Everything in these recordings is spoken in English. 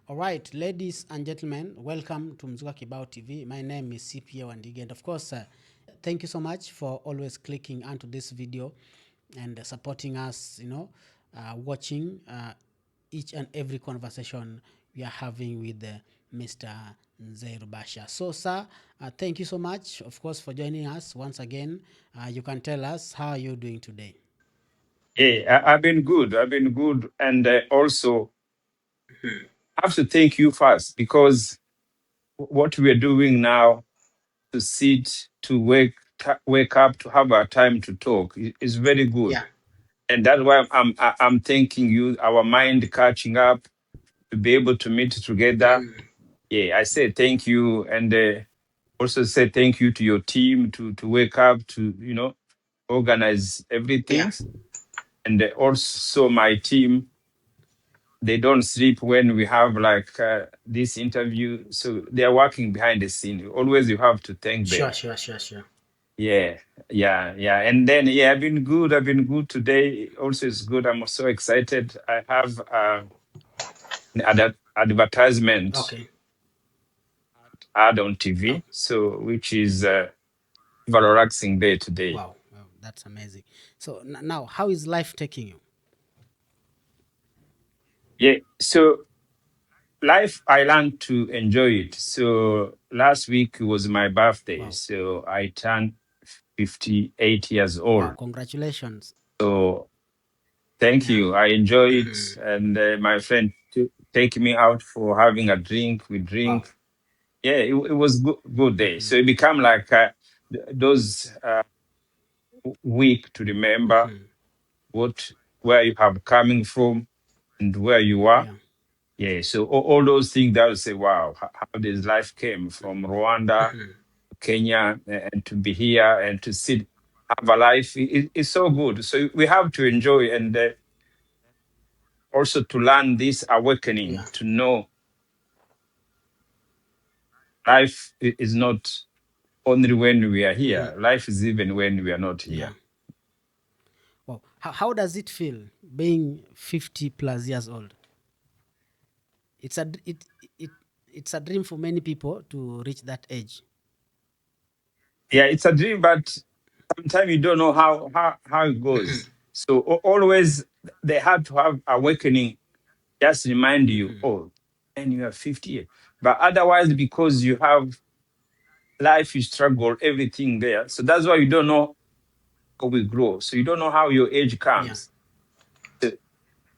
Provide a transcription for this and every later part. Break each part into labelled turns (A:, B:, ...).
A: All right, ladies and gentlemen, welcome to Mzuka Kibao TV. My name is CPA Wandige, and of course, thank you so much for always clicking onto this video and supporting us. Watching each and every conversation we are having with Mr. Ndizeye Rubasha. So, sir, thank you so much, of course, for joining us once again. You can tell us how are you doing today.
B: Yeah, I've been good. I've been good. And also, I have to thank you first because what we are doing now to sit, to wake up, to have our time to talk is very good.
A: Yeah.
B: And that's why I'm thanking you, our mind catching up to be able to meet together. Yeah, I say thank you. And also say thank you to your team to wake up, to, organize
A: Yeah.
B: everything. And also my team, they don't sleep when we have like this interview, so they are working behind the scene. Always you have to thank
A: Sure,
B: them.
A: sure, sure, sure.
B: Yeah, yeah. And then yeah, I've been good today. Also it's good. I'm so excited. I have an advertisement
A: Okay.
B: ad on
A: Oh,
B: TV, so which is very relaxing day today.
A: wow. Wow, that's amazing. So now, how is life taking you?
B: Yeah, so life, I learned to enjoy it. So last week was my birthday,
A: Wow.
B: so I turned 58 years
A: Wow,
B: old.
A: congratulations.
B: So thank
A: Yeah.
B: you. I enjoy it, and my friend take me out for having a drink. We
A: Wow.
B: drink. Yeah, it was good day. So it become like those week to remember what where you have coming from and where you are.
A: Yeah.
B: Yeah. So all those things that will say, wow, how this life came from Rwanda, Kenya, and to be here and to sit have a life. It's so good. So we have to enjoy and. Also to learn this
A: Yeah.
B: awakening, to know life is not only when we are here, life is even when we are not
A: Yeah.
B: here.
A: Wow. How does it feel being 50 plus years old? It's a it it's a dream for many people to reach that age.
B: Yeah, it's a dream, but sometimes you don't know how it goes. So always they have to have awakening, just remind you, oh, and you are 50 years. But otherwise, because you have life, you struggle, everything there. So that's why you don't know how we grow. So you don't know how your age
A: Yeah.
B: comes. So,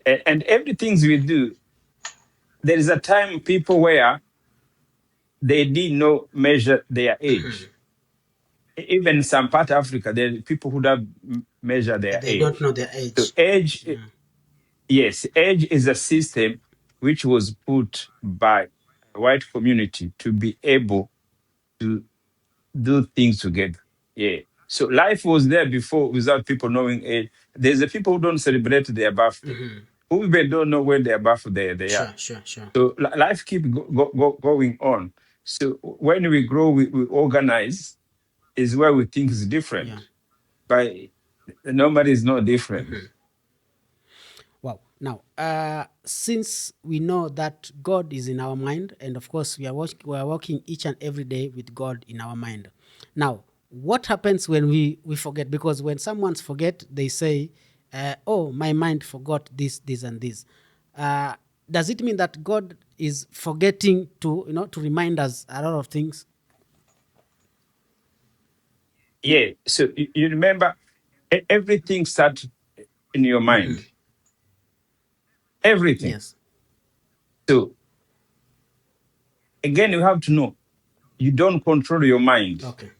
B: and everything we do, there is a time people where they did not measure their age. Even some part of Africa, there are people who have measured their
A: They don't
B: age.
A: know their
B: So
A: age.
B: age, yes, age is a system which was put by a white community to be able to do things together. Yeah. So life was there before without people knowing age. There's the people who don't celebrate their birthday, who even don't know when their birthday they are.
A: Sure, sure, sure.
B: So life keep going on. So when we grow, we organize is where we think is
A: Yeah.
B: different. But nobody is not different.
A: Wow. Now, since we know that God is in our mind, and of course we are working each and every day with God in our mind. Now, what happens when we forget? Because when someone's forget, they say, "Oh, my mind forgot this, this, and this." Uh, does it mean that God is forgetting to to remind us a lot of things?
B: Yeah. So you remember everything starts in your mind. Everything.
A: Yes.
B: So again, you have to know you don't control your mind.
A: Okay.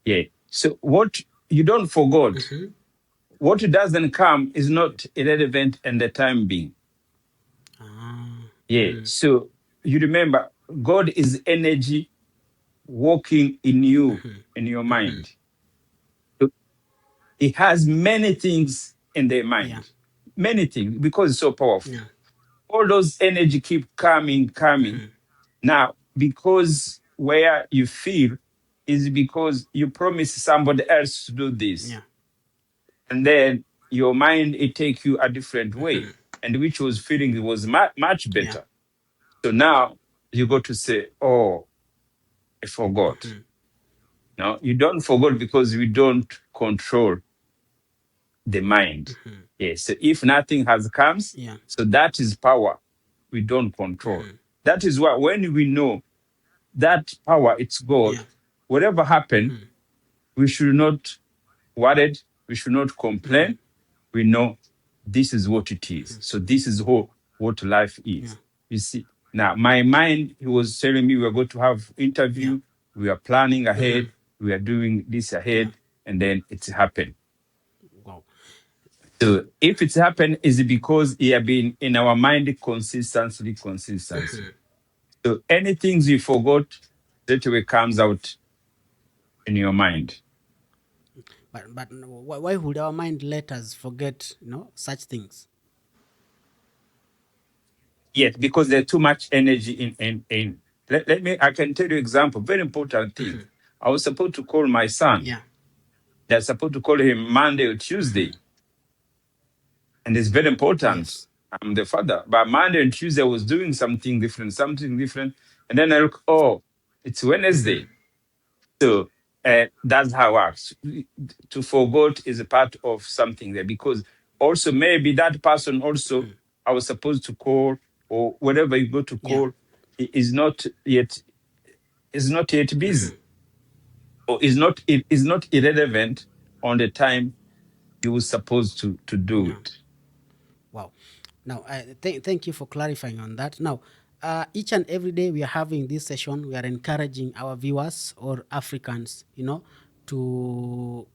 B: Yeah. So what you don't forget, what doesn't come is not irrelevant in the time being.
A: Ah.
B: Yeah. So you remember God is energy working in you, in your mind. So he has many things in their
A: Yeah.
B: mind, many things because it's so powerful.
A: Yeah.
B: All those energy keep coming. Now, because where you feel is because you promise somebody else to do this,
A: Yeah.
B: and then your mind it take you a different way, and which was feeling it was much
A: Yeah.
B: better. So now you got to say, oh, I forgot. No, you don't forget because we don't control the mind. Yes. So if nothing has comes,
A: Yeah.
B: so that is power we don't control. That is why when we know that power, it's God,
A: Yeah.
B: whatever happened, we should not worry, we should not complain. We know this is what it is. So this is what life
A: Yeah.
B: is. You see, now my mind, he was telling me we're going to have
A: Yeah.
B: interview, we are planning ahead, we are doing this
A: Yeah.
B: ahead, and then it's happened.
A: Wow.
B: So if it's happened, is it because it have been in our mind consistently. So anything you forgot, that way comes out in your mind.
A: But why would our mind let us forget, such things?
B: Yes, because there's too much energy in. Let me, I can tell you example, very important thing. I was supposed to call my son.
A: Yeah.
B: They're supposed to call him Monday or Tuesday. And it's very important.
A: Yes.
B: I'm the father. But Monday and Tuesday, I was doing something different. And then I look, oh, it's Wednesday. So that's how it works. To forget is a part of something there because also maybe that person also I was supposed to call or whatever you go to
A: Yeah.
B: call is not yet busy or is not irrelevant on the time you were supposed to do
A: Yeah.
B: it.
A: Wow. Now, thank you for clarifying on that. Now, each and every day we are having this session, we are encouraging our viewers or Africans, to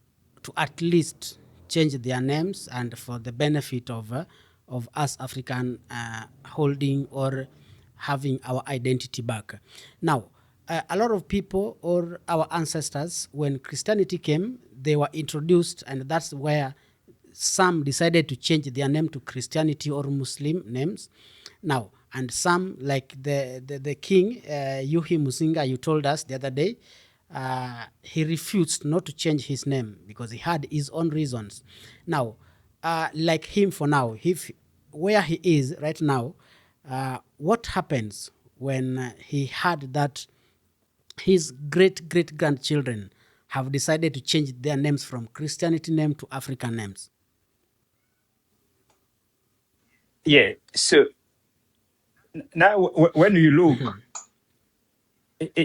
A: at least change their names and for the benefit of us African holding or having our identity back. Now, a lot of people or our ancestors, when Christianity came, they were introduced, and that's where some decided to change their name to Christianity or Muslim names. Now, and some, like the king, Yuhi Musinga, you told us the other day, he refused not to change his name because he had his own reasons. Now, like him for now, if where he is right now, what happens when he had that his great great grandchildren have decided to change their names from Christianity name to African names?
B: Yeah. So now when you look,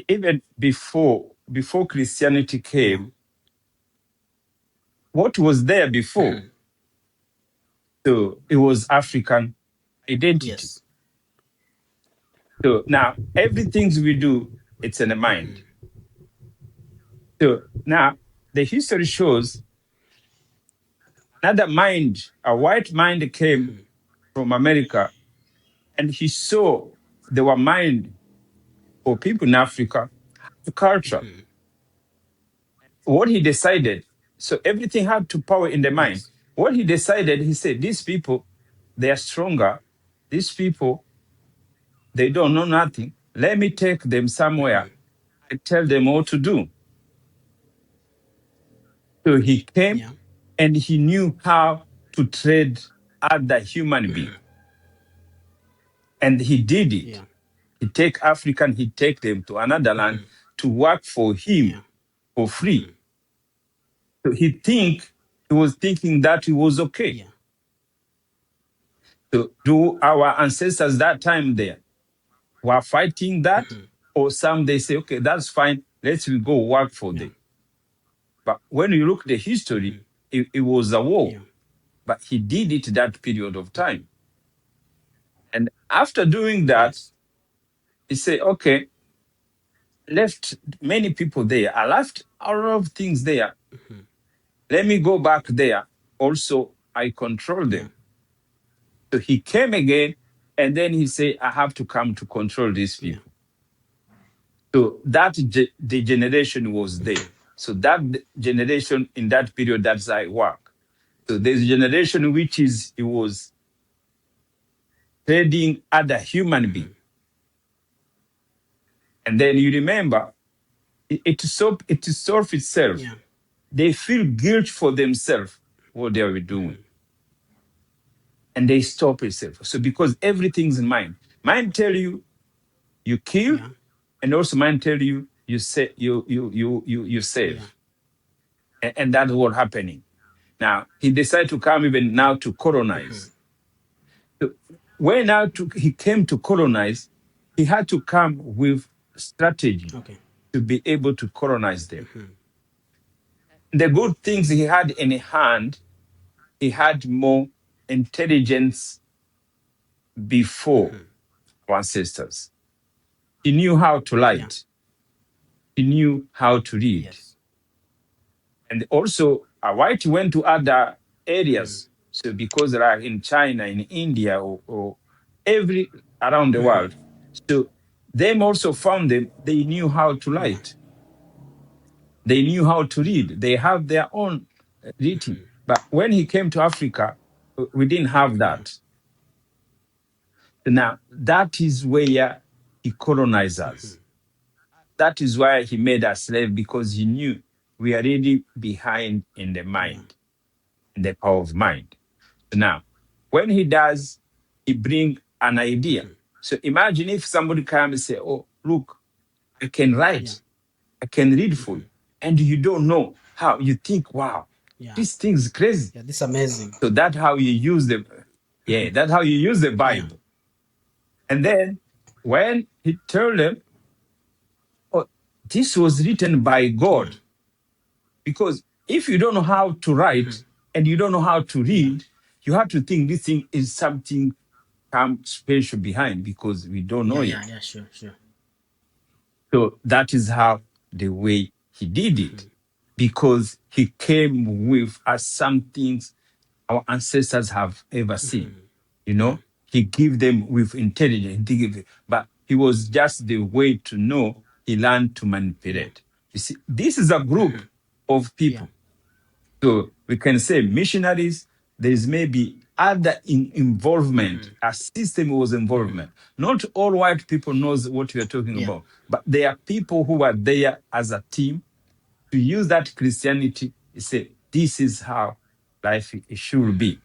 B: even before Christianity
A: Yeah.
B: came, what was there before? So it was African identity.
A: Yes.
B: So now everything we do, it's in the mind. So now the history shows another mind, a white mind came from America and he saw there were mind for people in Africa, the culture. What he decided, so everything had to power in the mind.
A: Yes.
B: What he decided, he said, these people, they are stronger. These people, they don't know nothing. Let me take them somewhere and tell them what to do. So he came
A: Yeah.
B: and he knew how to trade other human being. And he did it.
A: Yeah.
B: He take African, he take them to another land to work for him
A: Yeah.
B: for free. So he was thinking that it was okay.
A: Yeah.
B: So do our ancestors that time there were fighting that? Or some they say, okay, that's fine, let's we go work for
A: Yeah.
B: them. But when you look at the history, it was a war.
A: Yeah.
B: But he did it that period of time. And after doing that,
A: Yes.
B: he said, okay, left many people there. I left a lot of things there. Let me go back there. Also, I control
A: Yeah.
B: them. So he came again, and then he said, I have to come to control these
A: Yeah.
B: people. So that the generation was there. So that generation in that period, that's how it worked. So there's a generation which is it was trading other human being. And then you remember, it solved itself.
A: Yeah.
B: They feel guilt for themselves, what they are doing. and they stop itself. So because everything's in mind. Mind tell you you kill,
A: Yeah.
B: and also mind tell you you say you save.
A: Yeah.
B: And that's what happening. Now he decided to come even now to colonize. So when he came to colonize, he had to come with strategy
A: Okay.
B: to be able to colonize them. The good things he had in hand, he had more intelligence before our ancestors. He knew how to
A: Yeah.
B: write. He knew how to read.
A: Yes.
B: And also, white went to other areas. So because they are in China, in India, or every around the world, so them also found them. They knew how to
A: Yeah.
B: write. They knew how to read. They have their own reading. But when he came to Africa, we didn't have
A: Yeah.
B: that. Now that is where he colonized us. That is why he made us slave, because he knew we are really behind in the
A: Yeah.
B: mind, in the power of mind. Now, when he does, he bring an idea. So imagine if somebody comes and say, "Oh, look, I can
A: Yeah.
B: write, I can read for you," and you don't know how. You think, "Wow,
A: Yeah.
B: this thing is crazy."
A: Yeah. This is amazing.
B: So that's how you use that's how you use the
A: Yeah.
B: Bible. And then when he told them, "Oh, this was written by
A: Yeah.
B: God," because if you don't know how to write and you don't know how to
A: Yeah.
B: read, you have to think this thing is something special behind, because we don't know
A: Yeah.
B: it.
A: Yeah. Yeah. Sure. Sure.
B: So that is how the way he did it, because he came with some things our ancestors have ever seen. You
A: Yeah.
B: know, he gave them with intelligence. But he was just the way to know. He learned to
A: Yeah.
B: manipulate. You see, this is a group of
A: Yeah.
B: people. So we can say missionaries. There is maybe other involvement. A system was involvement. Not all white people knows what we are talking
A: Yeah.
B: about, but there are people who are there as a team to use that Christianity. Say this is how life it should be.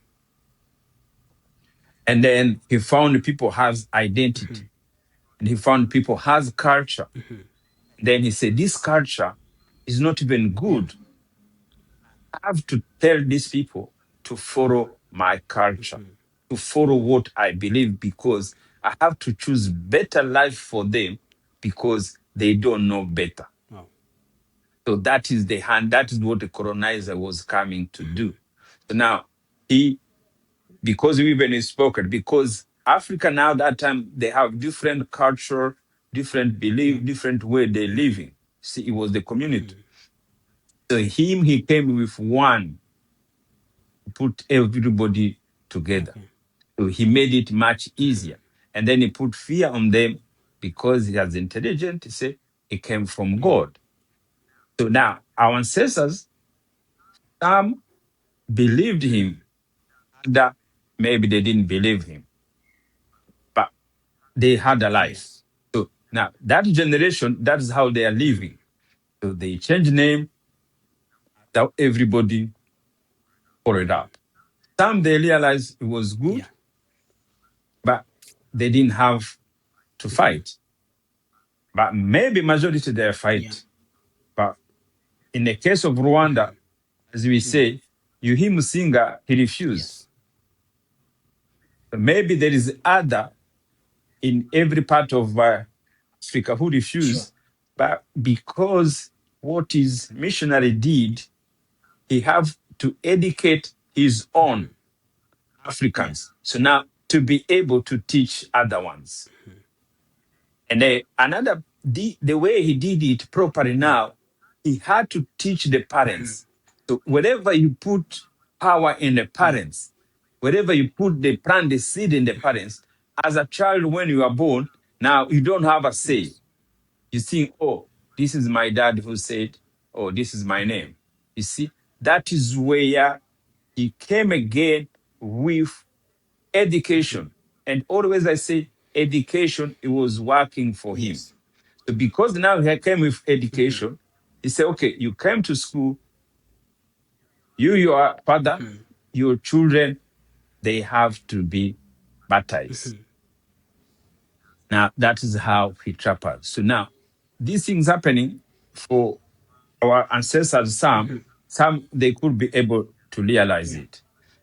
B: And then he found people has identity, and he found people has culture. Then he said this culture is not even
A: Yeah.
B: good. I have to tell these people to follow my culture, to follow what I believe, because I have to choose better life for them, because they don't know better.
A: Oh.
B: So that is the hand, that is what the colonizer was coming to do. So now he, because we even spoken, because Africa now that time they have different culture, different
A: Yeah.
B: belief, different way they living. See, it was the community. So he came with one, put everybody together.
A: Okay.
B: So he made it much easier. And then he put fear on them, because he was intelligent. He said it came from God. So now our ancestors, some believed him, that maybe they didn't believe him, but they had a life.
A: Yes.
B: So now that generation, that is how they are living. So they changed name, that everybody followed up. Some they realized it was
A: Yeah.
B: good, but they didn't have to fight. But maybe majority they
A: Yeah.
B: fight. But in the case of Rwanda, as we
A: Yeah.
B: say, you hear Musinga, he refused.
A: Yes.
B: Maybe there is other in every part of Africa who
A: Sure.
B: refused, but because what his missionary did, he have to educate his own
A: Yeah.
B: Africans. So now to be able to teach other ones. And another, the way he did it properly
A: Yeah.
B: now, he had to teach the parents. So wherever you put power in the
A: Yeah.
B: parents, wherever you put plant the seed in the parents, as a child when you are born, now you don't have a say.
A: Yes.
B: You think, oh, this is my dad who said, oh, this is my name. You see, that is where he came again with education. And always I say, education, it was working for him.
A: Yes.
B: So because now he came with education, he said, okay, you came to school, you, your father, your children, they have to be baptized. Now, that is how he trapped us. So now, these things happening for our ancestors, some they could be able to realize
A: Yeah.
B: it.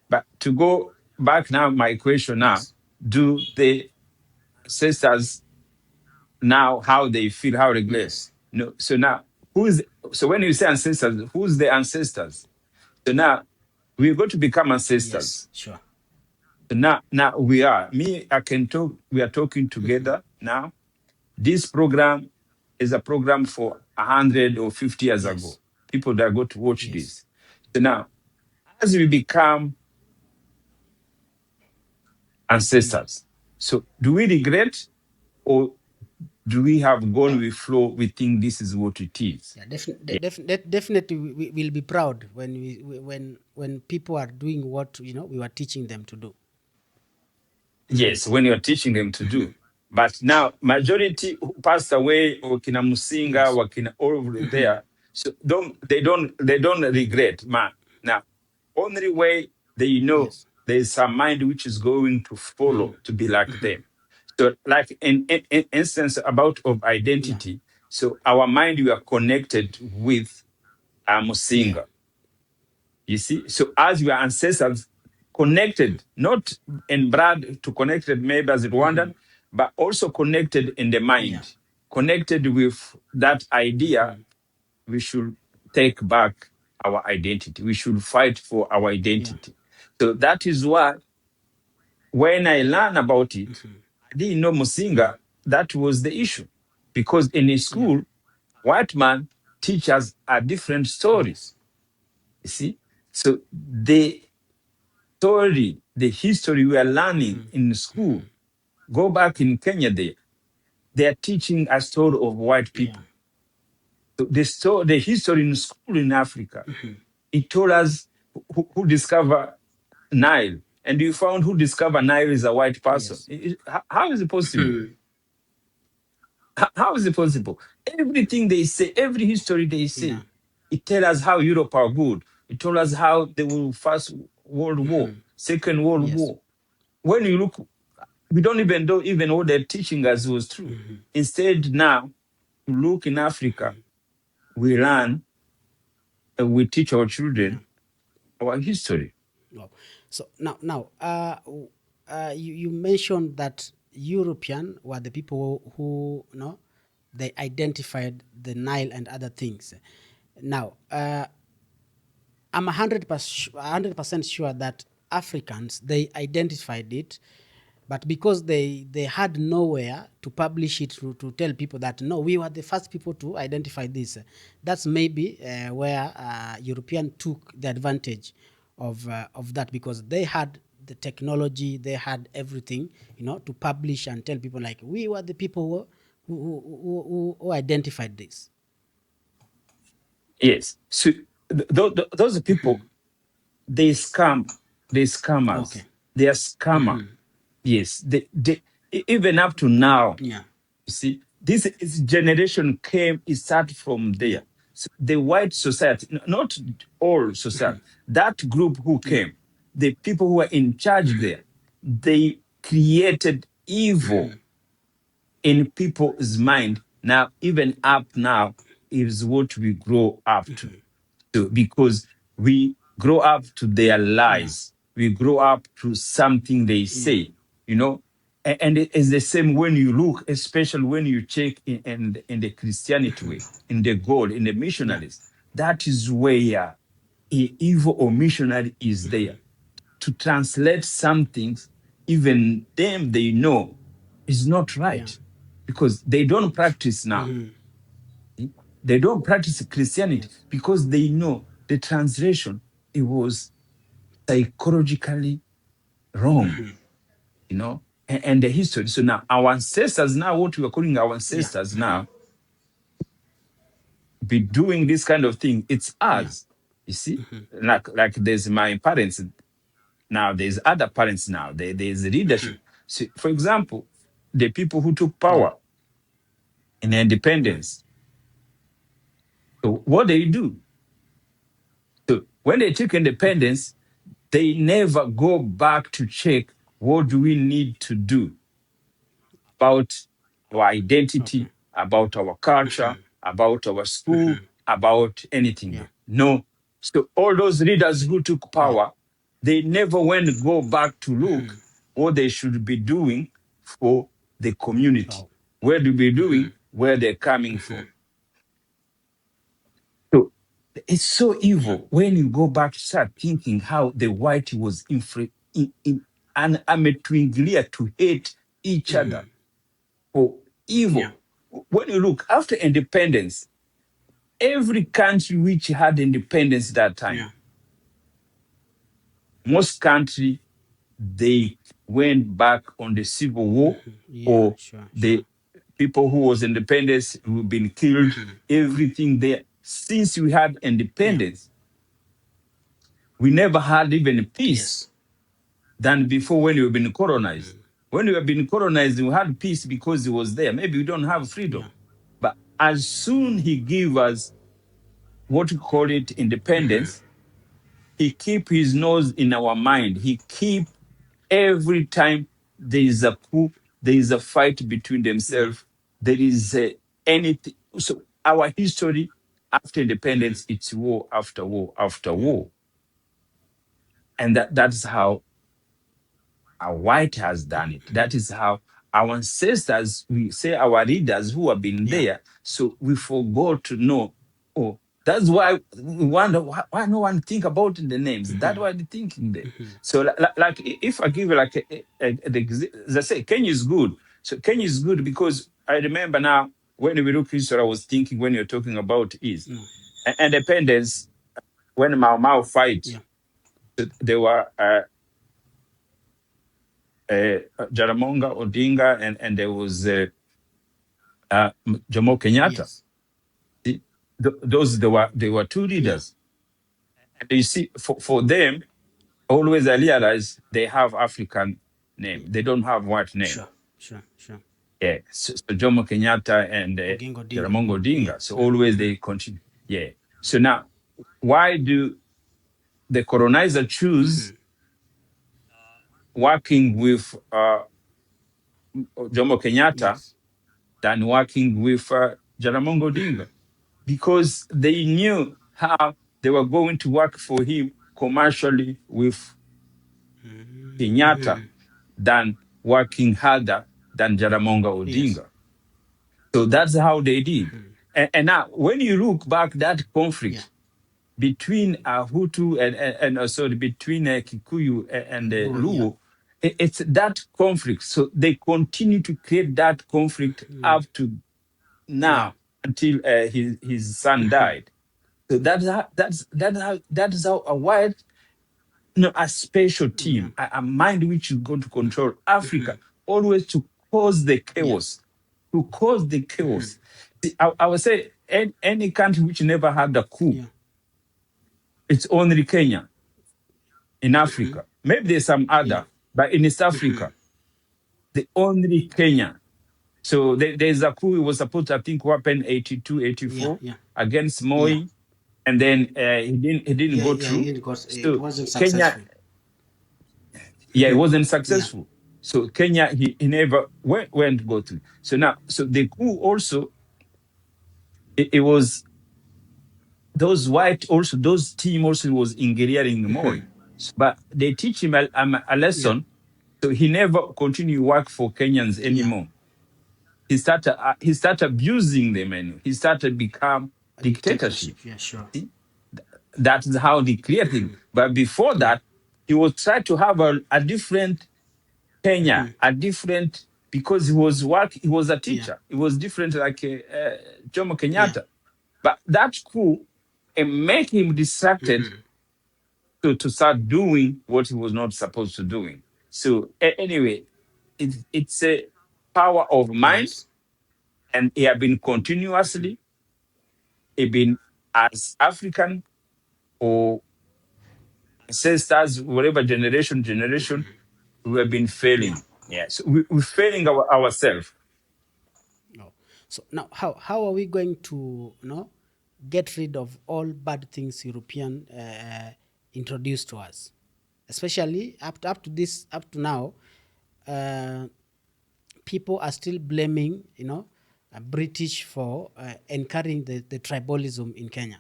B: But to go back now, my question now,
A: Yes.
B: do the ancestors now how they feel, how they relate?
A: Yes.
B: No. So now, who's so when you say ancestors, who's the ancestors? So now we're going to become
A: Yes.
B: ancestors.
A: Sure.
B: So now we are. Me, I can talk. We are talking together now. This program is a program for 150 years ago.
A: Yes.
B: People that go to watch
A: Yes.
B: this. So now, as we become ancestors, so do we regret or do we have gone with flow? We think this is what it is.
A: Yeah, definitely we will be proud when when people are doing what we were teaching them to do.
B: Yes, when you're teaching them to do. But now, majority who passed away, or kina Musinga,
A: Yes.
B: or kina all over there, so they don't regret, man. Now, only way they know
A: Yes.
B: there is a mind which is going to follow to be like them. So, like in instance about of
A: Yeah.
B: identity, so our mind we are connected with
A: Yeah.
B: Musinga. You see, so as your ancestors connected, not in blood to connected maybe as Rwandan, but also connected in the
A: Yeah.
B: mind, connected with that idea, we should take back our identity. We should fight for our
A: Yeah.
B: identity. So that is why when I learned about it, I didn't know Musinga, that was the issue. Because in a
A: Yeah.
B: school, white man teaches a different story.
A: Yes.
B: You see? So the story, the history we are learning in school, go back in Kenya, they are teaching a story of white
A: Yeah.
B: people. So the history in school in Africa, it told us who discovered Nile. And you found who discovered Nile is a white person.
A: Yes.
B: How is it possible? How is it possible? Everything they say, every history they
A: Yeah.
B: say, it tells us how Europe are good. It told us how the First World War, Second World
A: Yes.
B: War. When you look, we don't even know even what they're teaching us was true. Instead, now, look in Africa, we learn, we teach our
A: Yeah.
B: children our history.
A: Wow. So now, you mentioned that European were the people who they identified the Nile and other things. Now, I'm 100% sure that Africans they identified it, but because they had nowhere to publish it to tell people that no, we were the first people to identify this. That's maybe where European took the advantage of that, because they had the technology, they had everything, to publish and tell people like we were the people who identified this.
B: Yes. So those people, they scam, they
A: Okay.
B: scammers, they are scammer. Yes. Even up to now,
A: Yeah.
B: you see, this is generation came, it started from
A: Yeah.
B: there. So the white society, not all society, that group who
A: Yeah.
B: came, the people who were in charge there, they created evil in people's mind. Now, even up now, is what we grow up to because we grow up to their
A: Yeah.
B: lies. We grow up to something they
A: Yeah.
B: say, you know. And it is the same when you look, especially when you check in the Christianity way, in the goal, in the
A: Yeah.
B: missionaries. That is where evil or missionary is there to translate some things, even them they know is not
A: Yeah.
B: right because they don't practice now. They don't practice Christianity
A: Yes.
B: because they know the translation it was psychologically wrong, and the history. So now our ancestors, now what we are calling our
A: Yeah.
B: ancestors now, be doing this kind of thing. It's
A: Yeah.
B: us, you see. Like there's my parents now. There's other parents now. There's leadership. So, for example, the people who took
A: Yeah.
B: power in independence. So what they do? So when they took independence, they never go back to check what do we need to do about our identity,
A: Okay.
B: about our culture, about our school, about anything.
A: Yeah.
B: No. So all those leaders who took
A: Yeah.
B: power, they never went to go back to look what they should be doing for the community.
A: Oh.
B: Where do we doing? Where they're coming from. So it's so
A: Yeah.
B: evil when you go back to start thinking how the white was unamatuingly to hate each other for
A: Yeah.
B: evil. When you look after independence, every country which had independence that time,
A: Yeah.
B: most country they went back on the civil war
A: Yeah.
B: or
A: Sure. Sure.
B: the people who was independence who been killed, everything there. Since we had
A: Yeah.
B: independence, we never had even peace
A: Yes.
B: than before when we were being colonized. When we were being colonized, we had peace because it was there. Maybe we don't have freedom.
A: Yeah.
B: But as soon he gave us what we call it independence, he keep his nose in our mind. He keep every time there is a coup, there is a fight between
A: Yeah.
B: themselves, there is anything. So our history after independence, it's war after war after
A: Yeah.
B: war. And that's how our white has done it. That is how our ancestors, we say our leaders who have been
A: Yeah.
B: there. So we forgot to know. Oh, that's why we wonder why no one think about the names. That's why they're thinking there. So like if I give you like as I say, Kenya is good. So Kenya is good because I remember now when we look history, I was thinking when you're talking about is
A: Yeah.
B: independence when Mau fight,
A: Yeah.
B: there were Jaramonga Odinga and there was Jomo Kenyatta.
A: Yes.
B: Those they were two
A: Yeah.
B: leaders. And you see, for them, always I realize they have African name. They don't have white name.
A: Sure. Sure. Sure.
B: Yeah. So Jomo Kenyatta and
A: Ogingo Dingo.
B: Jaramongo
A: Yeah.
B: Odinga. So always they continue. Yeah. So now, why do the colonizer choose working with Jomo Kenyatta
A: Yes.
B: than working with Jaramongo Odinga? Because they knew how they were going to work for him commercially with Kenyatta than working harder than Jaramonga
A: Yes.
B: Odinga. So that's how they did. And now, when you look back, that
A: Yeah.
B: conflict between Hutu and sorry, between Kikuyu and
A: Luo. Yeah.
B: Luo, it's that conflict. So they continue to create that conflict up to
A: Yeah.
B: now until his son died. So that is how a white, a special
A: Yeah.
B: team, a mind which is going to control Africa, always to cause the
A: Yeah.
B: chaos, to cause the chaos. I would say any country which never had a coup,
A: Yeah.
B: it's only Kenya in Africa. Maybe there's some
A: Yeah.
B: other, but in East Africa, the only Kenya. So there's a coup. It was supposed to, I think, happen 82,
A: Yeah.
B: 84
A: Yeah.
B: against
A: Yeah.
B: Moi, and then he didn't
A: Yeah.
B: go
A: Yeah.
B: through.
A: Because it
B: So
A: wasn't
B: Kenya,
A: successful.
B: yeah, it wasn't
A: Yeah.
B: successful. So Kenya, he never went to go through. So now, so the coup also, it was those white also, those team also was engineering Moi. But they teach him a
A: Yeah.
B: lesson, so he never continued work for Kenyans
A: Yeah.
B: anymore. He started abusing them and he started become
A: A
B: dictatorship.
A: dictatorship. Yeah. Sure.
B: See? That is how they create things. But before
A: Yeah.
B: that, he was trying to have a different Kenya, a different because he was a
A: Yeah.
B: teacher. It was different like Jomo
A: Yeah.
B: Kenyatta. But that coup and make him distracted to start doing what he was not supposed to doing. So anyway, it's a power of mind,
A: Yes.
B: and he have been continuously, he been as African or ancestors, whatever generation, we have been
A: Yeah.
B: failing. Yes, we're failing ourselves.
A: Oh. So now, how are we going to get rid of all bad things European introduced to us? especially up to now. Uh, People are still blaming, British for encouraging the tribalism in Kenya.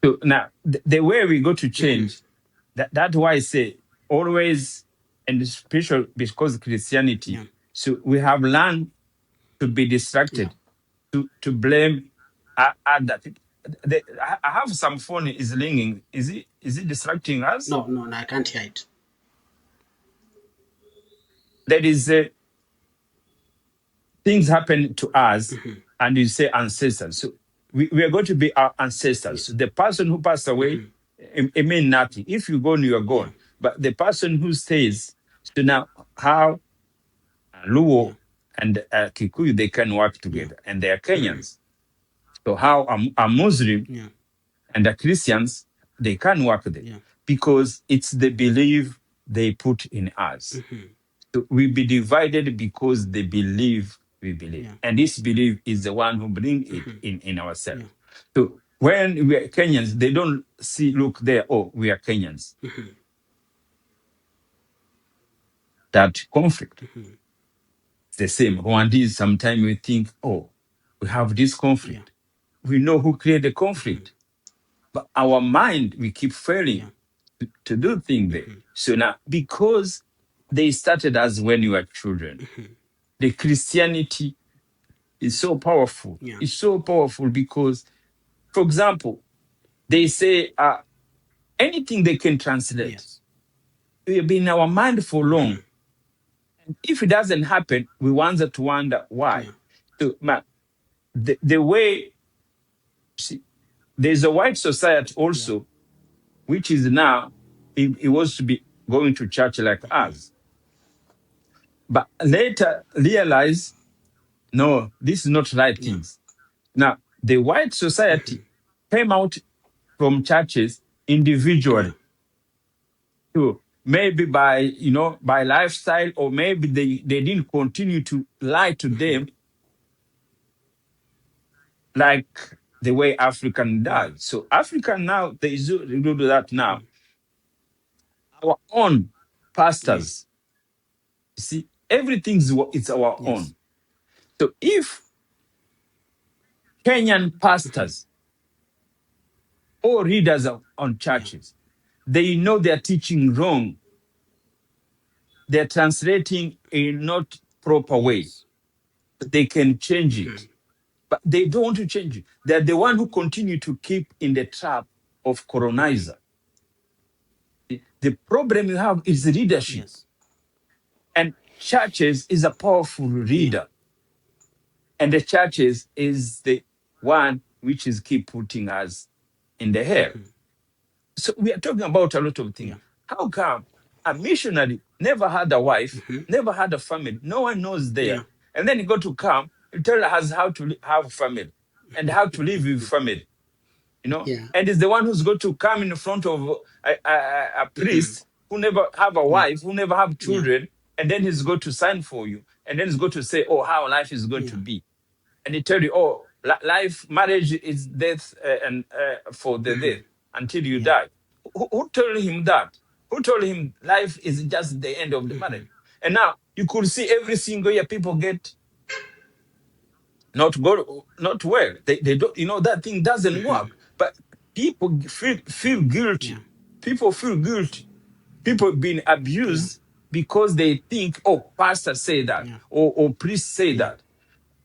B: So now the way we go to change, that's why I say always, and especially because Christianity.
A: Yeah.
B: So we have learned to be
A: Yeah.
B: distracted, to blame other people. I have some phone is ringing. Is it distracting us?
A: No, no, no, I can't hear it.
B: There is things happen to us, and you say ancestors. So we are going to be our ancestors.
A: Yeah.
B: So the person who passed away, it means nothing. If you go, you are
A: Yeah.
B: gone. But the person who stays, so now how
A: Yeah.
B: Luo and Kikuyu, they can work
A: Yeah.
B: together, and they are Kenyans. So how a Muslim
A: Yeah.
B: and the Christians, they can work there
A: Yeah.
B: because it's the belief they put in us. So we be divided because they believe we believe.
A: Yeah.
B: And this belief is the one who bring it in ourselves.
A: Yeah.
B: So when we are Kenyans, they don't see, look there, oh, we are Kenyans. That conflict. It's the same. Rwandese, sometimes we think, oh, we have this
A: Yeah.
B: conflict. We know who created the conflict. But our mind, we keep failing to do things there. So now, because they started as when you were children, the Christianity is so powerful.
A: Yeah.
B: It's so powerful because, for example, they say anything they can translate.
A: Yes.
B: We have been in our mind for long. If it doesn't happen, we want to wonder why.
A: Yeah.
B: So, the way, see, there's a white society
A: Yeah.
B: also, which is now, it was to be going to church like us. But later realize, no, this is not right
A: Yeah.
B: things. Now, the white society came out from churches
A: Yeah.
B: individually too. Maybe by, by lifestyle, or maybe they didn't continue to lie to them like the way African
A: Yeah.
B: does. So African now, they do that now. Our own
A: Yeah.
B: pastors, you see, it's our
A: Yes.
B: own. So if Kenyan pastors or readers on
A: Yeah.
B: churches, they know they're teaching wrong, they're translating in not proper way,
A: Yes.
B: they can change it. But they don't want to change it. They're the one who continue to keep in the trap of colonizer. The problem you have is leadership.
A: Yes.
B: And churches is a powerful
A: Yeah.
B: leader. And the churches is the one which is keep putting us in the hair. So we are talking about a lot of things.
A: Yeah.
B: How come a missionary never had a wife, never had a family, no one knows there,
A: Yeah.
B: and then he got to come and tell us how to have family and how to live with family,
A: Yeah.
B: and is the one who's going to come in front of a priest who never have a
A: Yeah.
B: wife, who never have
A: Yeah.
B: children, and then he's going to sign for you, and then he's going to say, oh, how life is going
A: Yeah.
B: to be, and he tell you, oh, life, marriage is death, and for the death until you
A: Yeah.
B: die. Who told him that? Who told him life is just the end of the marriage? And now you could see every single year people get not well. They don't, that thing doesn't work. But people feel
A: Yeah.
B: guilty. People feel guilty. People being
A: Yeah.
B: abused because they think, oh, pastor say that,
A: Yeah.
B: or priest say
A: Yeah.
B: that.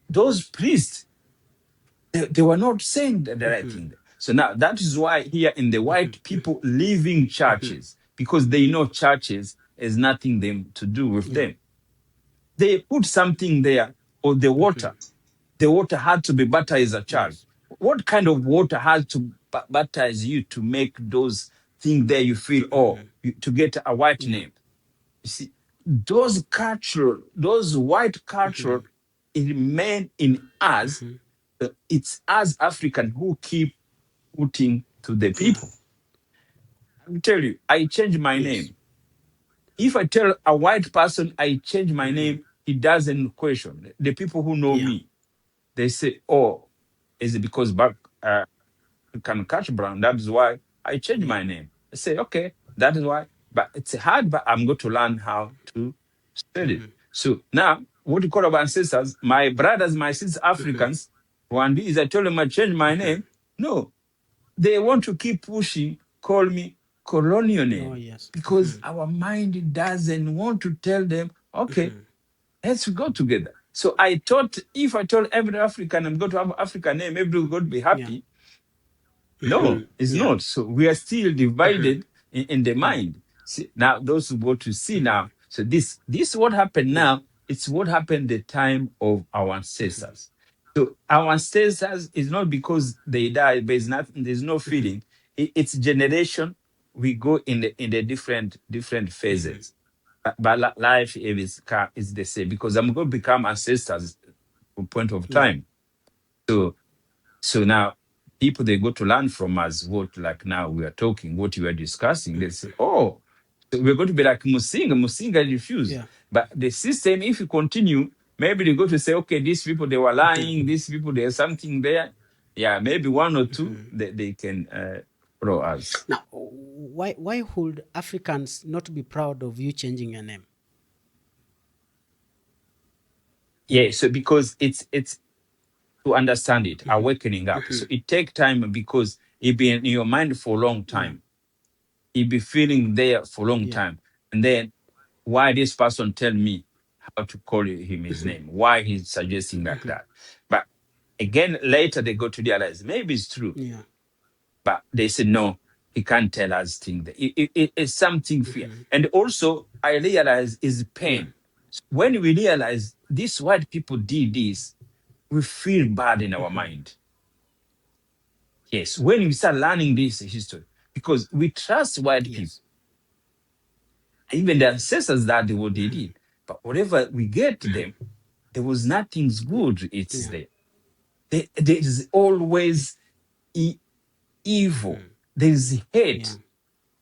B: Those priests, they were not saying the right thing. So now that is why here in the white people leaving churches, because they know churches has nothing them to do with
A: Yeah.
B: them. They put something there, or the water. The water had to be baptized as a child.
A: Yes.
B: What kind of water has to baptize you to make those things there you feel, oh, to get a white
A: Yeah.
B: name? You see, those white culture, it remain in us. It's us African who keep putting to the
A: Yeah.
B: people. I tell you, I change my
A: Yes.
B: name. If I tell a white person I change my name, he doesn't question. The people who know
A: Yeah.
B: me, they say, "Oh, is it because back African culture background. That is why I changed my name. I say, okay, that is why. But it's hard, but I'm going to learn how to spell it. So now, what you call about ancestors, my brothers, my sisters, Africans, one day is I told them I changed my name. No, they want to keep pushing, call me colonial name.
A: Oh, yes.
B: Because our mind doesn't want to tell them, okay, let's go together. So I thought if I told every African I'm going to have an African name, everybody would be happy. No, it's
A: Yeah.
B: not. So we are still divided in the mind. See, now those who go to see now. So this what happened now. It's what happened the time of our ancestors. So our ancestors is not because they died, but it's not. There's no feeling. It's generation. We go in the different phases. But life is the same because I'm going to become ancestors from point of time. So now people they go to learn from us what like now we are talking, what you are discussing. They say, oh, so we're going to be like Musinga. Musinga refused.
A: Yeah.
B: But the system, if you continue, maybe they go to say, okay, these people they were lying, these people there's something there. Yeah, maybe one or two they can follow us.
A: Now, why would Africans not be proud of you changing your name?
B: Yeah, so because it's to understand it, awakening up. So it take time because it be in your mind for a long time. It be feeling there for a long time. And then why this person tell me how to call him his name? Why he's suggesting like that? But again, later they go to realize maybe it's true.
A: Yeah.
B: But they say, no, he can't tell us things. It's something fear. And also, I realize is pain. When we realize these white people did this, we feel bad in our mind. Yes, when we start learning this history, because we trust white people, even the ancestors that they what they did. But whatever we get to them, there was nothing good. It's there. There is always evil. There is hate.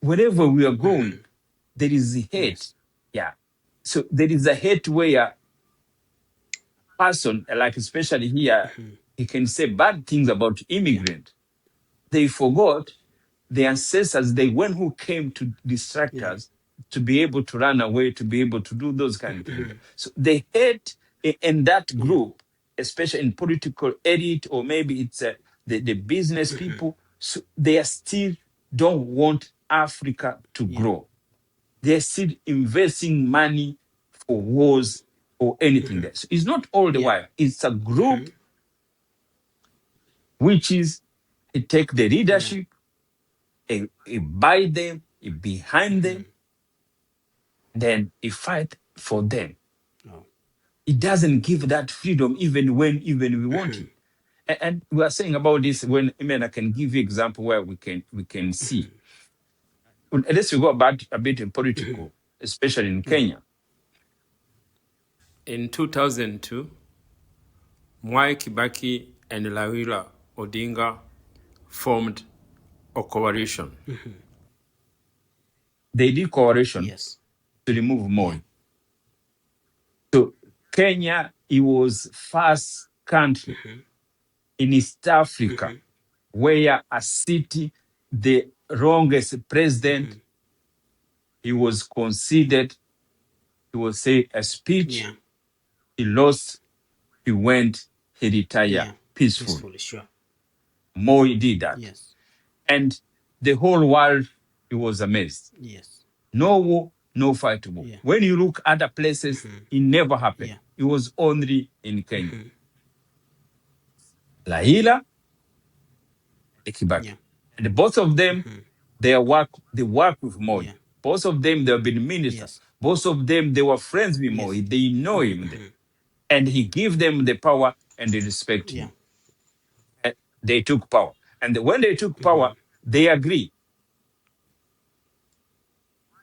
B: Wherever we are going, there is hate. Yeah. So there is a hate where person, like especially here, he can say bad things about immigrant. They forgot the ancestors, they one who came to distract us, to be able to run away, to be able to do those kind of things. So they hate in that group, especially in political elite, or maybe it's the business people. So they are still don't want Africa to grow. They're still investing money for wars or anything there. So it's not all the while. It's a group which is it take the leadership, it buy them, it behind them, then it fight for them. It doesn't give that freedom even when we want it. And we are saying about this when I can give you example where we can see. Let's go about a bit in political, especially in Kenya.
C: In 2002, Mwai Kibaki and Raila Odinga formed a coalition.
B: They did coalition to remove Moi. So Kenya, it was first country in East Africa where a city, the wrongest president, he was considered, he will say a speech, he lost, he went, he retired peacefully.
A: Sure.
B: Moi did that. And the whole world, it was amazed. No war, no fight war. When you look at other places, it never happened. It was only in Kenya. Raila and Kibaki. And both of them, they work with Moi. Both of them, they have been ministers. Both of them, they were friends with Moi. They know him. And he gave them the power and they respect him. And they took power. And when they took power, they agree.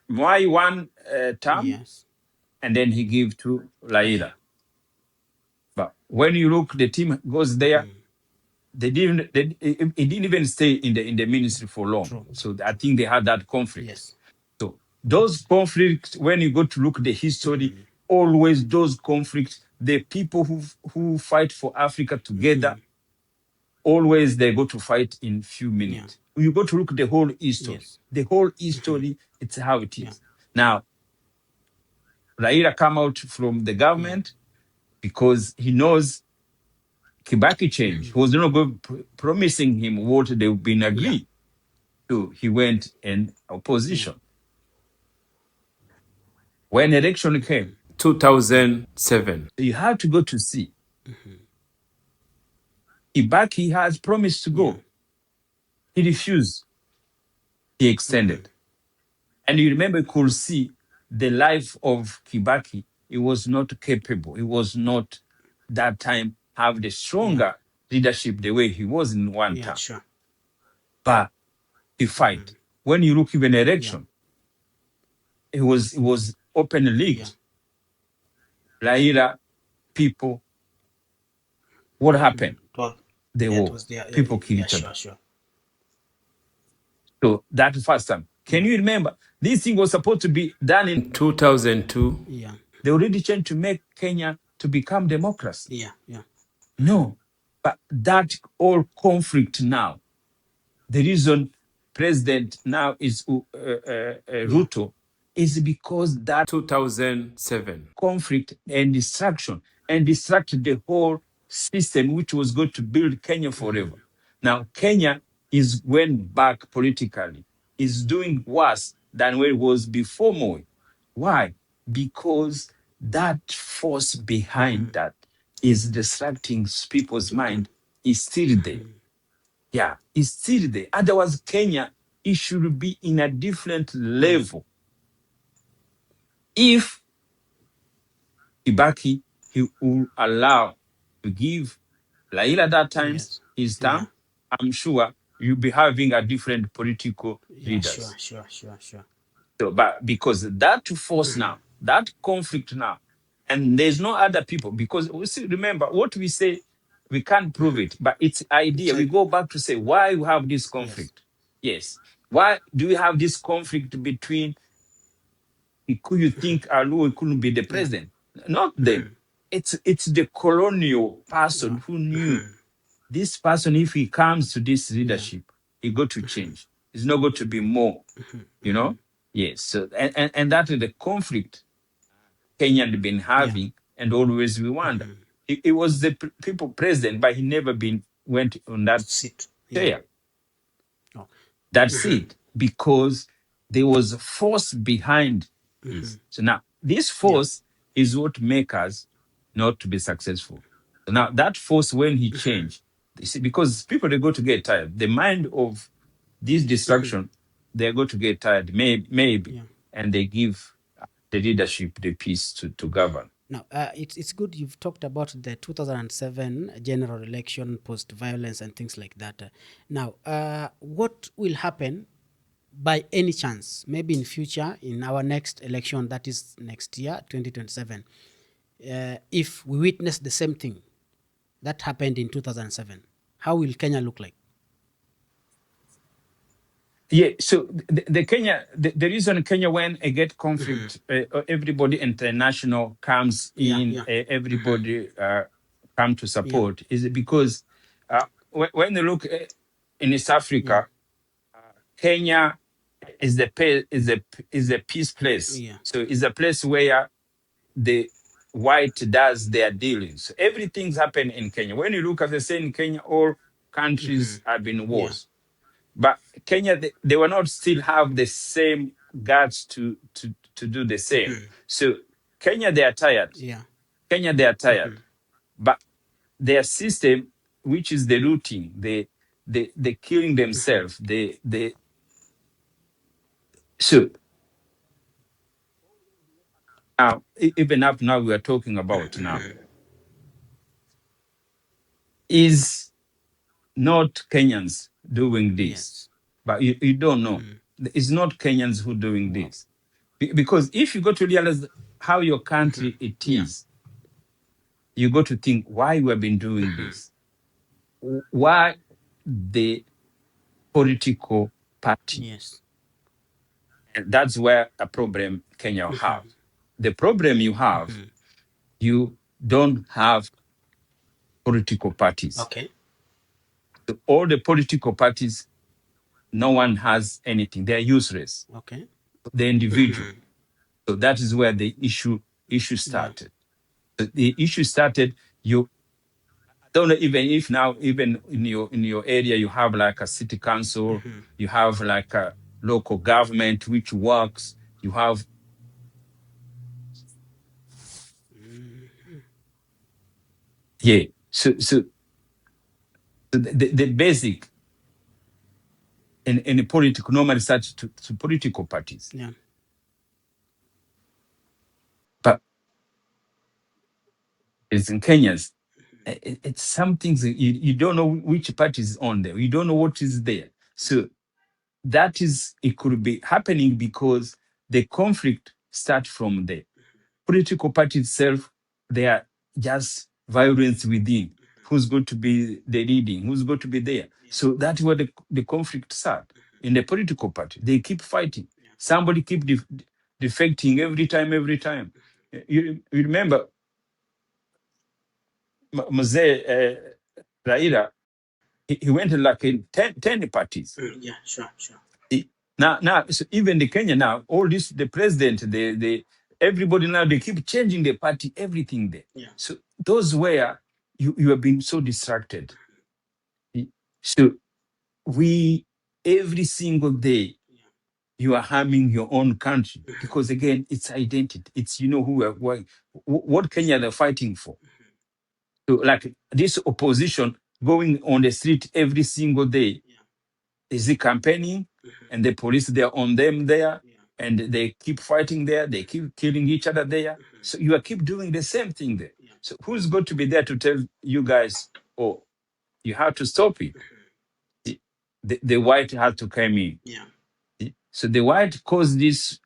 B: Moi one term, and then he gave to Raila. But when you look, the team goes there. He didn't even stay in the ministry for long. So I think they had that conflict. So those conflicts, when you go to look at the history, always those conflicts, the people who fight for Africa together, always they go to fight in few minutes. You go to look at the whole history.
A: Yes.
B: The whole history, it's how it is. Now, Raila come out from the government because he knows Kibaki change. He was not promising him what they've been agreed to. He went in opposition. When election came,
C: 2007.
B: you have to go to see. Kibaki has promised to go. He refused. He extended. And you remember, you could see the life of Kibaki. He was not capable. He was not, that time, have the stronger leadership the way he was in one time.
A: Sure.
B: But he fight. When you look even election, it was open leaked. Raila, people, what happened? The war. People kill each other.
A: Sure.
B: So that first time. Can you remember? This thing was supposed to be done in
C: 2002.
B: They already changed to make Kenya to become democracy. No. But that all conflict now, the reason president now is Ruto is because that
C: 2007.
B: conflict and destruction and distracted the whole system which was going to build Kenya forever. Now Kenya is went back politically, is doing worse than where it was before Moi. Why? Because that force behind that is distracting people's mind is still there. Yeah, it's still there. Otherwise, Kenya, it should be in a different level. If Kibaki, he will allow to give Laila that time his term, I'm sure you'll be having a different political leaders.
A: Sure.
B: So, but because that force now, that conflict now, and there's no other people, because we see, remember what we say, we can't prove it, but it's idea. We go back to say why we have this conflict. Yes. Why do we have this conflict between you think Alu couldn't be the president? Not them. It's the colonial person who knew this person, if he comes to this leadership, he got to change. It's not going to be more, you know? Yes. So, and that is the conflict Kenya had been having, and always we wonder. It was the people president, but he never went on that
A: Seat.
B: chair. That's it. Because there was a force behind this. So now, this force is what makes us not to be successful. So now, that force, when he changed, you see, because people, they go to get tired. The mind of this destruction, they're going to get tired, maybe, and they give the leadership the peace to govern.
A: Now, it's good you've talked about the 2007 general election, post-violence and things like that. Now, what will happen by any chance, maybe in future, in our next election, that is next year, 2027, if we witness the same thing that happened in 2007, how will Kenya look like?
B: Yeah, so the Kenya, the reason Kenya, when I get conflict, everybody international comes in, everybody come to support, is because when you look in East Africa, Kenya is a peace place. So it's a place where the white does their dealings. Everything's happened in Kenya. When you look at the same Kenya, all countries have been wars. But Kenya, they will not still have the same guts to do the same. So Kenya, they are tired. Kenya, they are tired. But their system, which is the looting, the killing themselves, so even up now we are talking about now, is not Kenyans doing this. But you don't know. It's not Kenyans who doing this. Because if you go to realize how your country it is, you got to think why we have been doing this. Why the political party. And that's where a problem Kenya have. The problem you have, you don't have political parties. All the political parties, no one has anything. They're useless.
A: Okay.
B: The individual. So that is where the issue
A: Yeah.
B: started. The issue started. You don't know, even if now, even in your area, you have like a city council, you have like a local government which works. You have yeah. So the basic in the political normally starts to political parties,
A: Yeah.
B: but it's in Kenyans. It's some things that you don't know which party is on there. You don't know what is there. So that is, it could be happening because the conflict starts from the political party itself. They are just violence within. Who's going to be the leading? Who's going to be there? So that's where the conflict starts. In the political party, they keep fighting. Somebody keep defecting every time. You remember Mzee Raila, he went like in 10 parties.
A: Yeah, sure.
B: Now, so even the Kenya now, all this, the president, the everybody now, they keep changing the party, everything there.
A: Yeah.
B: So those where you have been so distracted. So we, every single day, you are harming your own country because again, it's identity. It's, you know, what Kenya they're fighting for. So like this opposition going on the street every single day, is it campaigning? And the police, they're on them there, and they keep fighting there, they keep killing each other there. So you are keep doing the same thing there. So who's going to be there to tell you guys, oh, you have to stop it? The white had to come in.
A: Yeah.
B: So the white caused this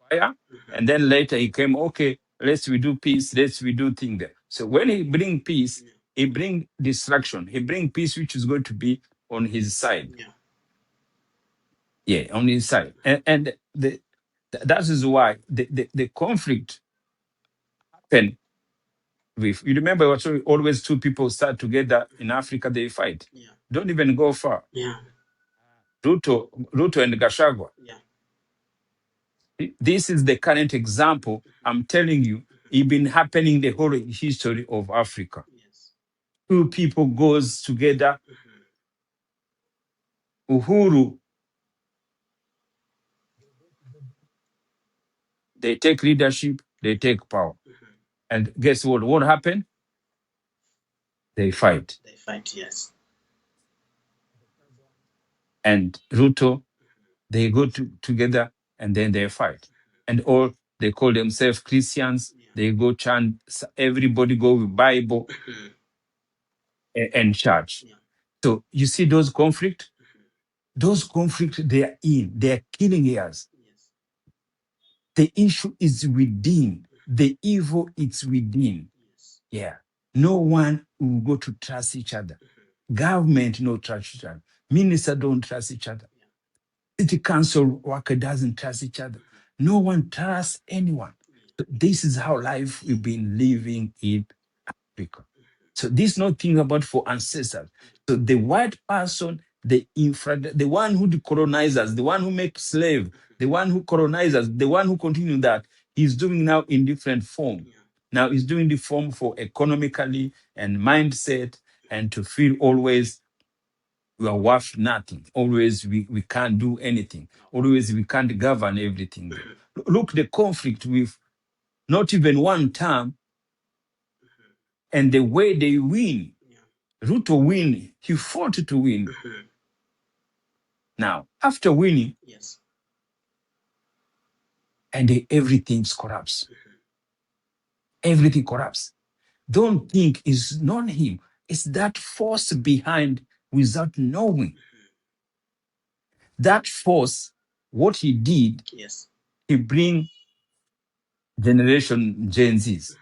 B: fire, and then later he came, okay, we do peace, we do thing there. So when he bring peace, he bring destruction. He bring peace, which is going to be on his side. Yeah, on his side. And that is why the conflict happened with, you remember what always two people start together in Africa, they fight.
A: Yeah.
B: Don't even go far.
A: Yeah.
B: Ruto and Gashagwa.
A: Yeah.
B: This is the current example. I'm telling you, it's been happening the whole history of Africa.
A: Yes.
B: Two people goes together. Uhuru, they take leadership, they take power. And guess what? What happened? They fight.
A: They fight, yes.
B: And Ruto, they go together and then they fight. And all, they call themselves Christians. They go chant, everybody go with Bible and church. So you see those conflict? Those conflicts, they are killing us. The issue is within. The evil is within. Yeah. No one will go to trust each other. Government no trust each other. Minister don't trust each other. City council worker doesn't trust each other. No one trusts anyone. So this is how life we've been living in Africa. So this is not thing about for ancestors. So the white person, the one who decolonize us, the one who makes slave, the one who colonize us, the one who continue that, he's doing now in different form. Now he's doing the form for economically and mindset, and to feel always we are worth nothing. Always we can't do anything. Always we can't govern everything. Look, the conflict with not even one term, and the way they win. Ruto win. He fought to win. Now, after winning,
A: Yes.
B: and everything's corrupts. Everything corrupts. Don't think it's not him. It's that force behind without knowing. That force, what he did,
A: Yes.
B: he bring generation Gen Zs.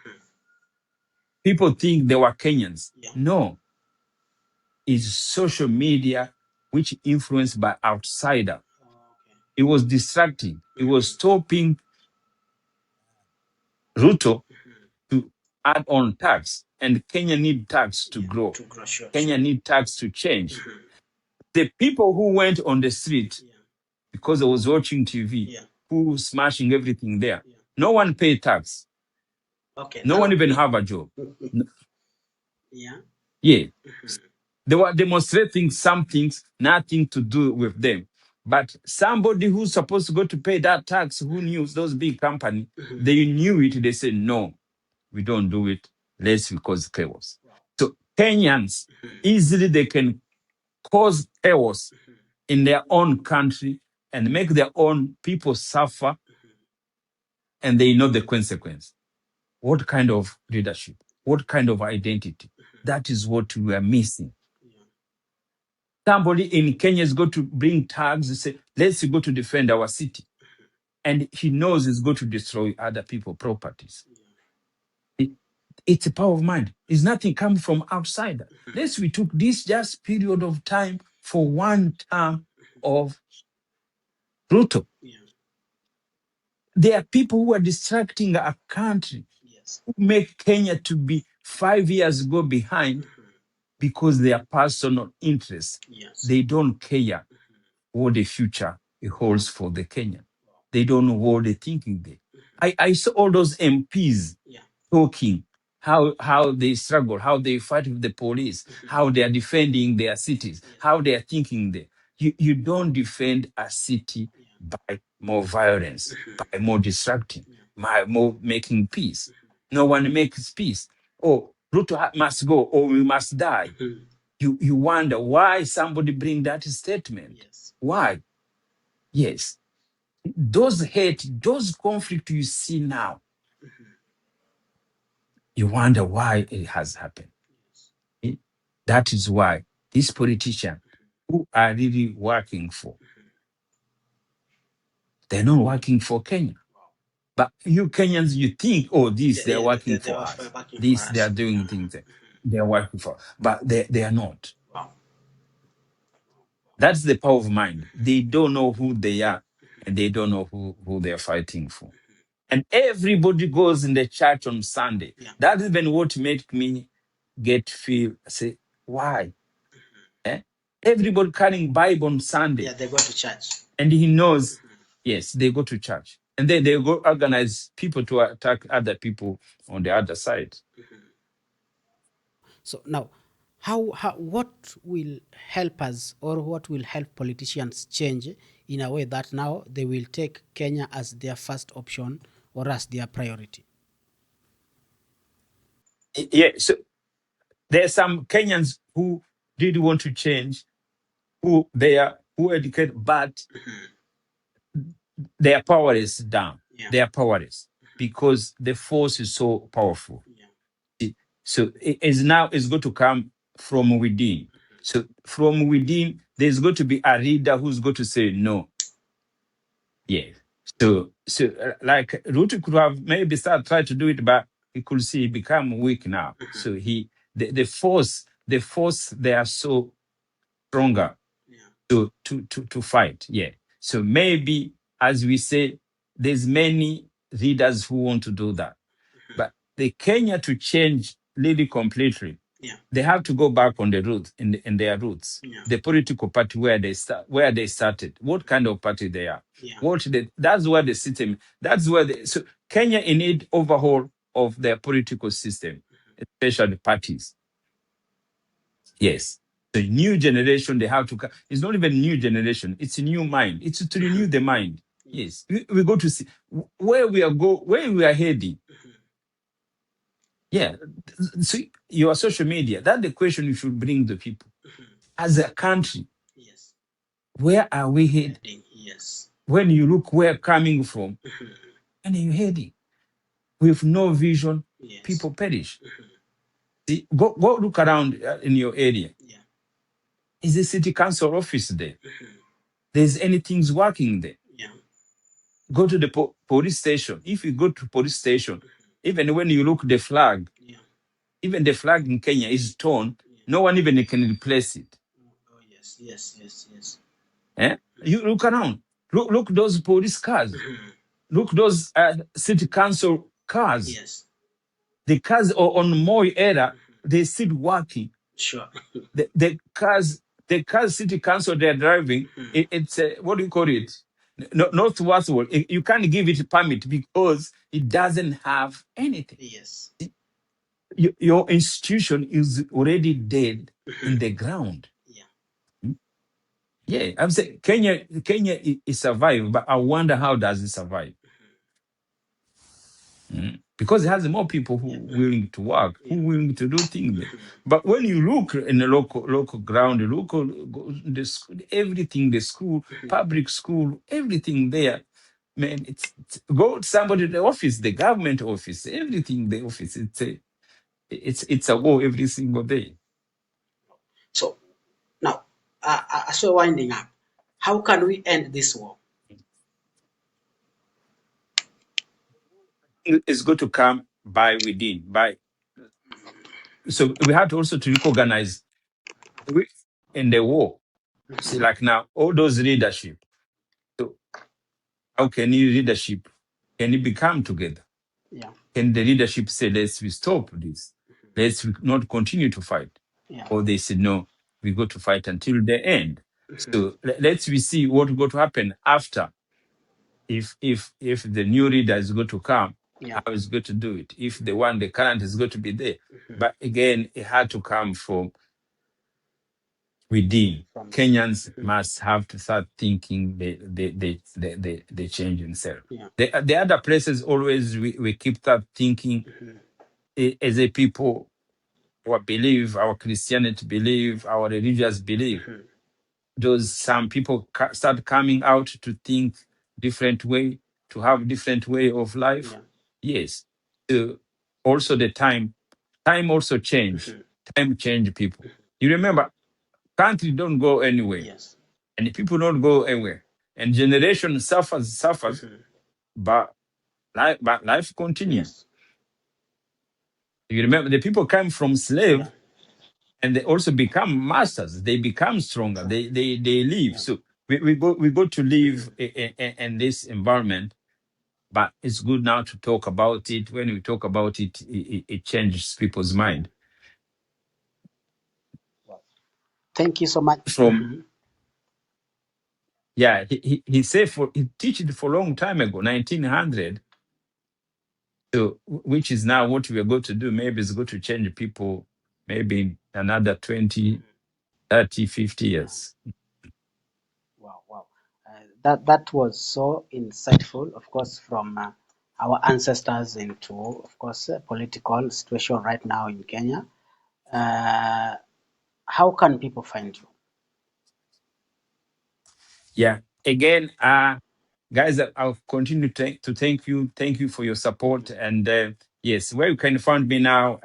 B: People think they were Kenyans.
A: Yeah.
B: No. It's social media which influenced by outsider.
A: Oh, okay.
B: It was distracting. It was stopping Ruto to add on tax. and Kenya need tax to grow.
A: To grow, sure,
B: Kenya
A: sure.
B: need tax to change. The people who went on the street because I was watching TV, who smashing everything there, no one paid tax.
A: Okay.
B: No one even have a job.
A: Yeah.
B: Yeah. They were demonstrating some things, nothing to do with them. But somebody who's supposed to go to pay that tax, who knew those big companies, they knew it. They said, no, we don't do it. Let's cause chaos. So Kenyans, easily they can cause chaos in their own country and make their own people suffer, and they know the consequence. What kind of leadership? What kind of identity? That is what we are missing. Somebody in Kenya is going to bring tags and say, let's go to defend our city. And he knows he's going to destroy other people's properties. It's a power of mind. It's nothing coming from outside. We took this just period of time for one term of Ruto. There are people who are distracting a country, who make Kenya to be 5 years go behind because their personal interests. They don't care what the future it holds for the Kenyan. They don't know what they're thinking there. I saw all those MPs talking, how they struggle, how they fight with the police, how they are defending their cities, how they are thinking there. You don't defend a city by more violence, by more distracting, by more making peace. No one makes peace. Oh, Ruto must go, or we must die. You wonder why somebody bring that statement. Why? Yes. Those hate, those conflict you see now, you wonder why it has happened. That is why these politicians who are really working for, they're not working for Kenya. But you Kenyans, you think, oh, they're working for us. They are doing things. They're working for, but they are not. That's the power of mind. They don't know who they are, and they don't know who they're fighting for. And everybody goes in the church on Sunday. That's even what made me say, why? Everybody carrying Bible on Sunday.
A: They go to church.
B: And he knows, yes, they go to church. And then they go organize people to attack other people on the other side.
A: So now, what will help us, or what will help politicians change in a way that now they will take Kenya as their first option or as their priority?
B: Yeah, so there are some Kenyans who did want to change, who educate, but their power is down. They are powerless because the force is so powerful. So it's going to come from within. So from within, there's going to be a leader who's going to say no. Yeah. So like Ruto could have maybe try to do it, but he could see he become weak now. So the force, they are so stronger to fight. Yeah. So maybe, as we say, there's many leaders who want to do that. But the Kenya to change really completely, they have to go back on the roots, in their roots. The political party where they started, what kind of party they are. That's where the system, so Kenya in need overhaul of their political system, especially parties. Yes. The new generation, they have to come. It's not even new generation, it's a new mind. It's to renew the mind. Yes. We go to see where we are heading. Yeah. So your social media, that's the question you should bring the people. As a country, where are we heading? When you look where coming from, and you're heading with no vision, people perish. See, go look around in your area. Is the city council office there? There's anything working there? Go to the police station. If you go to police station, even when you look the flag, even the flag in Kenya is torn. No one even can replace it.
A: Yes.
B: You look around. Look those police cars. Look those city council cars. the cars on Moi era, they're still working.
A: Sure.
B: The cars city council they're driving, it's what do you call it? No, not worthwhile. You can't give it a permit because it doesn't have anything.
A: Yes.
B: Your institution is already dead in the ground.
A: Yeah.
B: Yeah, I'm saying Kenya is survived, but I wonder how does it survive? Because it has more people who willing to work, who willing to do things. But when you look in the local ground, everything, the school, public school, everything there, man, go to somebody in the office, the government office, everything, the office, it's a war every single day.
A: So now, as we're winding up, how can we end this war?
B: It's going to come by within, so we have to also to recognize in the war. See, like now, all those leadership. So how can you leadership? Can it become together?
A: Yeah.
B: Can the leadership say, let's we stop this? Let's not continue to fight?
A: Yeah.
B: Or they said, no, we go to fight until the end. So let's we see what going to happen after. If the new leader is going to come,
A: Yeah.
B: how is going to do it? If the current is going to be there. But again, it had to come from within. Kenyans must have to start thinking they change themselves.
A: Yeah.
B: The other places always we keep that thinking as a people, our belief, our Christianity belief, our religious belief. Those some people start coming out to think different way, to have different way of life.
A: Yeah.
B: Yes. Also the time also change. Time change people. You remember, country don't go anywhere.
A: Yes.
B: And people don't go anywhere. And generation suffers, but life continues.
A: Yes.
B: You remember the people come from slave and they also become masters. They become stronger. They live. So we go to live in this environment, but it's good now to talk about it. When we talk about it, it changes people's mind.
A: Thank you so much.
B: From yeah, he said he teach it for a long time ago, 1900. So, which is now what we are going to do. Maybe it's going to change people maybe in another 20, 30, 50 years.
A: Wow, wow. That was so insightful, of course, from our ancestors into, of course, political situation right now in Kenya. How can people find you?
B: Yeah. Again, guys, I'll continue to thank you. Thank you for your support. And yes, where you can find me now,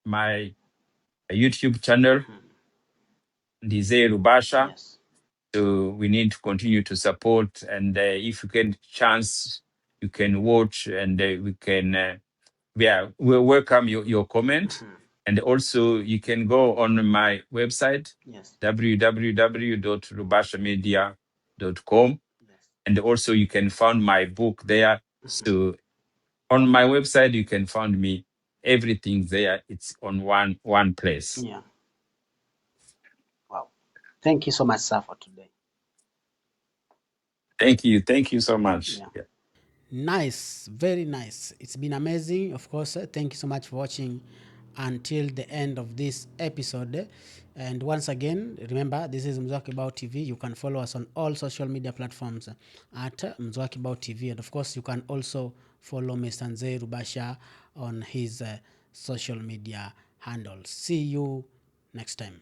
B: my YouTube channel, Ndizeye Rubasha.
A: Yes.
B: So we need to continue to support. And if you get chance, you can watch and we can, we'll welcome your comment. And also you can go on my website,
A: Yes.
B: www.rubashamedia.com.
A: Yes.
B: And also you can find my book there. So on my website, you can find me. Everything there. It's on one place.
A: Yeah. Wow. Thank you so much, sir, for today.
B: Thank you. Thank you so much.
A: Yeah.
B: Yeah.
A: Nice, very nice. It's been amazing. Of course, thank you so much for watching until the end of this episode. And once again, remember, this is Mzwaki About TV. You can follow us on all social media platforms at Mzwaki About TV. And of course, you can also follow Mr. Ndizeye Rubasha on his social media handles. See you next time.